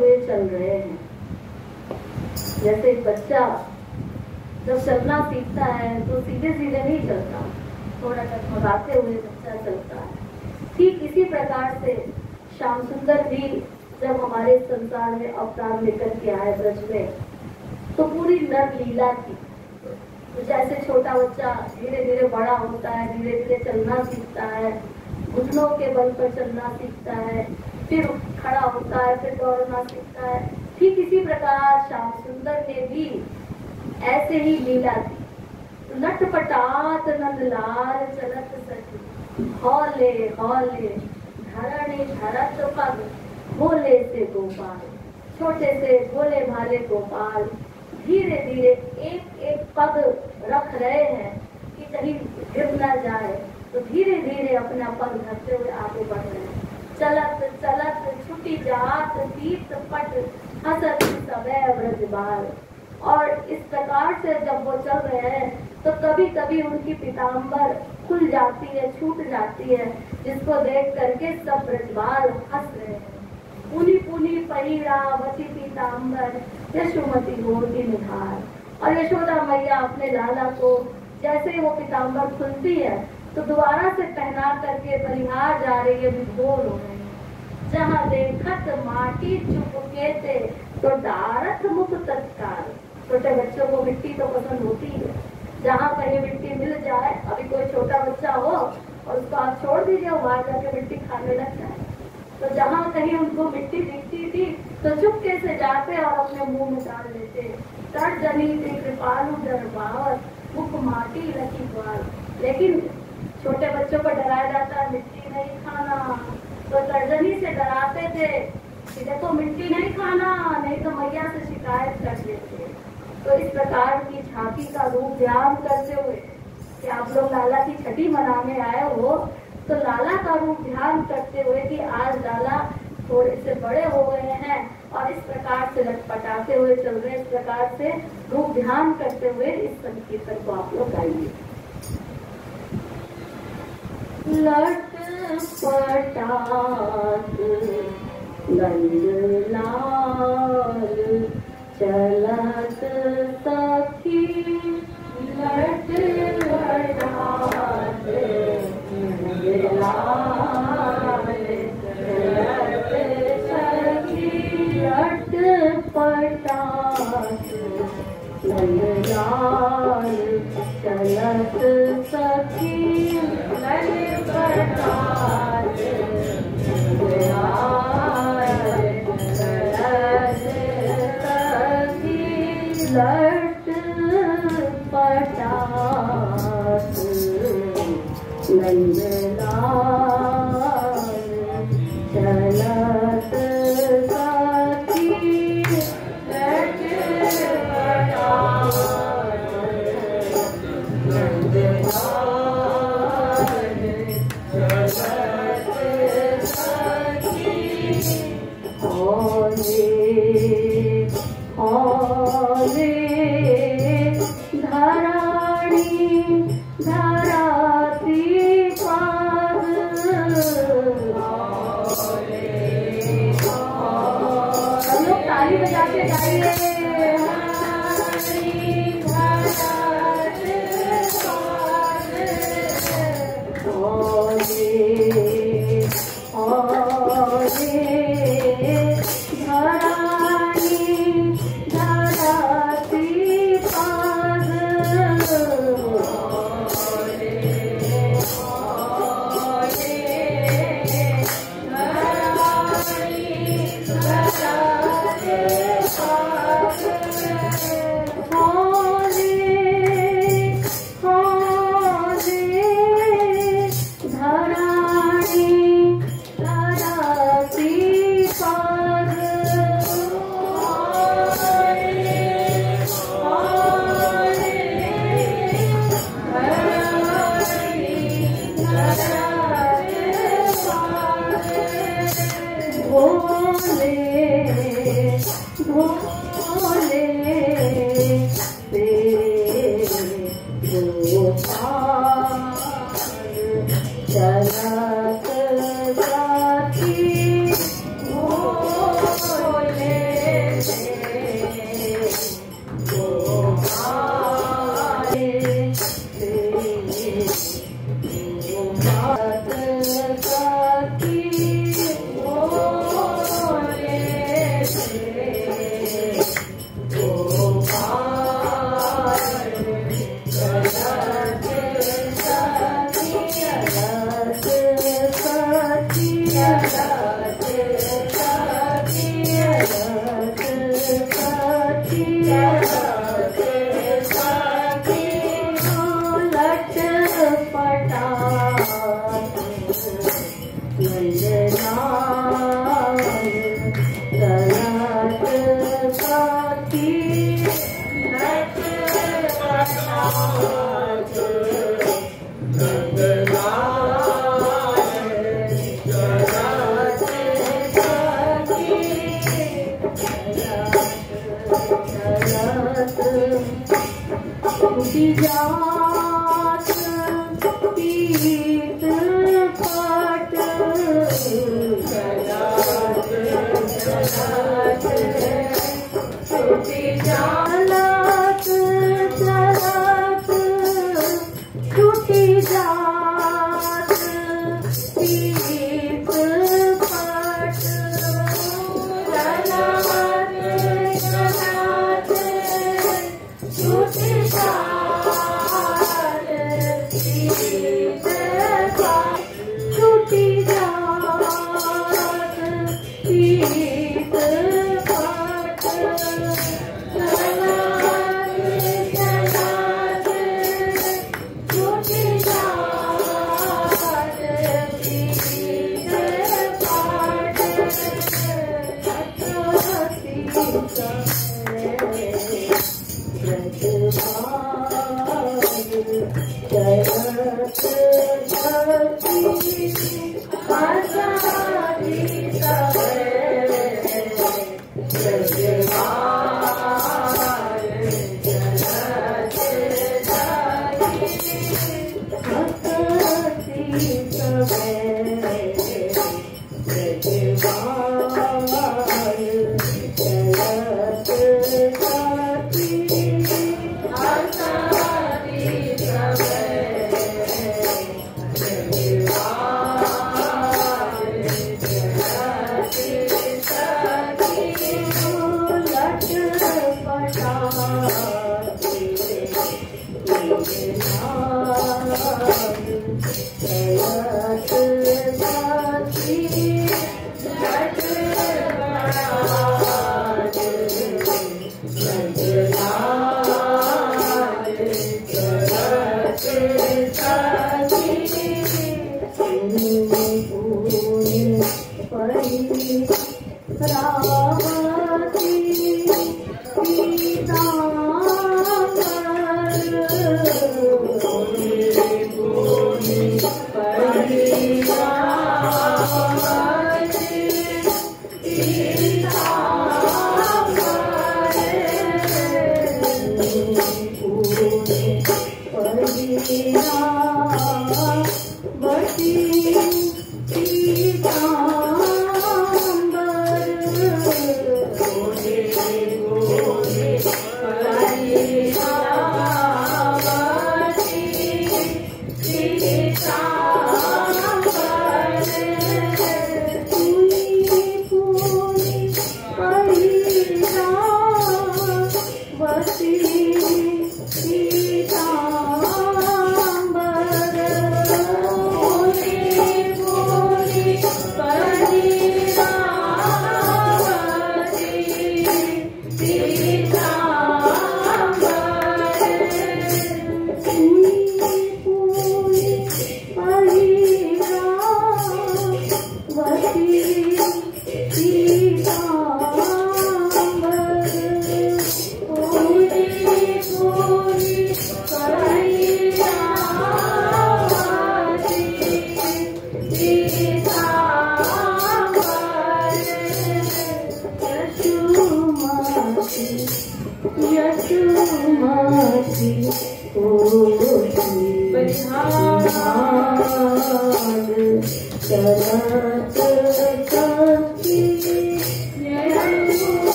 हुए चल रहे हैं। जैसे एक बच्चा जब चलना सीखता है तो सीधे सीधे नहीं चलता, थोड़ा डगमगाते हुए बच्चा चलता है। ठीक इसी प्रकार से श्याम सुंदर भी जब हमारे संसार में अवतार लेकर के आए ब्रज में, तो पूरी नर लीला थी। तो जैसे छोटा बच्चा धीरे धीरे बड़ा होता है, धीरे धीरे चलना सीखता है, घुटनों के बल पर चलना सीखता है, फिर खड़ा होता है, फिर दौड़ना सीखता है। ठीक इसी प्रकार श्याम सुंदर ने भी ऐसे ही लीला थी। तो नटपटात नंदलाल चलत सखी, हौले हौले धरणी धरत पग, भोले से गोपाल, छोटे से भोले भाले गोपाल धीरे धीरे एक एक पग रख रहे हैं कि कहीं गिर न जाए, तो धीरे धीरे अपना पग धरते हुए आगे बढ़ रहे हैं। चलत चलत छुटी जात तीर्थ पट, हसत सवै ब्रजबाल। और इस प्रकार से जब वो चल रहे हैं तो कभी कभी उनकी पीताम्बर खुल जाती है, छूट जाती है, जिसको देख करके सब ब्रजबाल हंस रहे हैं। पुनी पुनी परिरावती पीताम्बर, यशोमती गोदी निहार। और यशोदा मैया अपने लाला को जैसे ही वो पीताम्बर खुलती है तो दोबारा से पहना करके परिहार जा रही है, विभोर हो रही है। जहाँ देखत माटी चुपके थे, तो डारत मुख तत्काल। छोटे बच्चों को मिट्टी तो पसंद होती है, जहाँ कहीं मिट्टी मिल जाए, अभी कोई छोटा बच्चा हो और उसको आप छोड़ दीजिए, वहां जाके मिट्टी खाने लग जाए। तो जहाँ कहीं उनको मिट्टी दिखती थी तो चुपके से जाते और अपने मुंह में डाल लेते। तर्जनी से कृपालु डरबावत, मुख माटी लकी ग्वाल। लेकिन छोटे बच्चों को डराया जाता है मिट्टी नहीं खाना, तो तर्जनी से डराते थे कि देखो मिट्टी नहीं खाना, नहीं तो मैया से शिकायत कर देते। तो इस प्रकार की झांकी का रूप ध्यान करते हुए कि आप लोग लाला की छठी मनाने आए हो, तो लाला का रूप ध्यान करते हुए कि आज लाला थोड़े से बड़े हो गए हैं और इस प्रकार से लटपटाते हुए चल रहे, इस प्रकार से रूप ध्यान करते हुए इस संकीर्तन को आप लोग गाइए। लटपटात नंदलाल चलत सखी, लटपटात नंदलाल चलत सखी, लटपटात नंदलाल चलत सखी, लटपटात नंदलाल चलत सखी, लटपटात नंदलाल चलत सखी, हौले हौले धरणी धरती पग, हम लोग ताली बजा के गाइए। जात पीत पट चलत चलत छूटी जात पीत पट चलत छूटी जात पीत पट छूटी जात पीत पट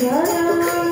Yeah.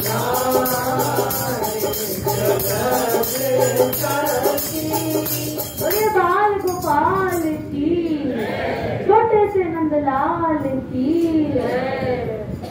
Hare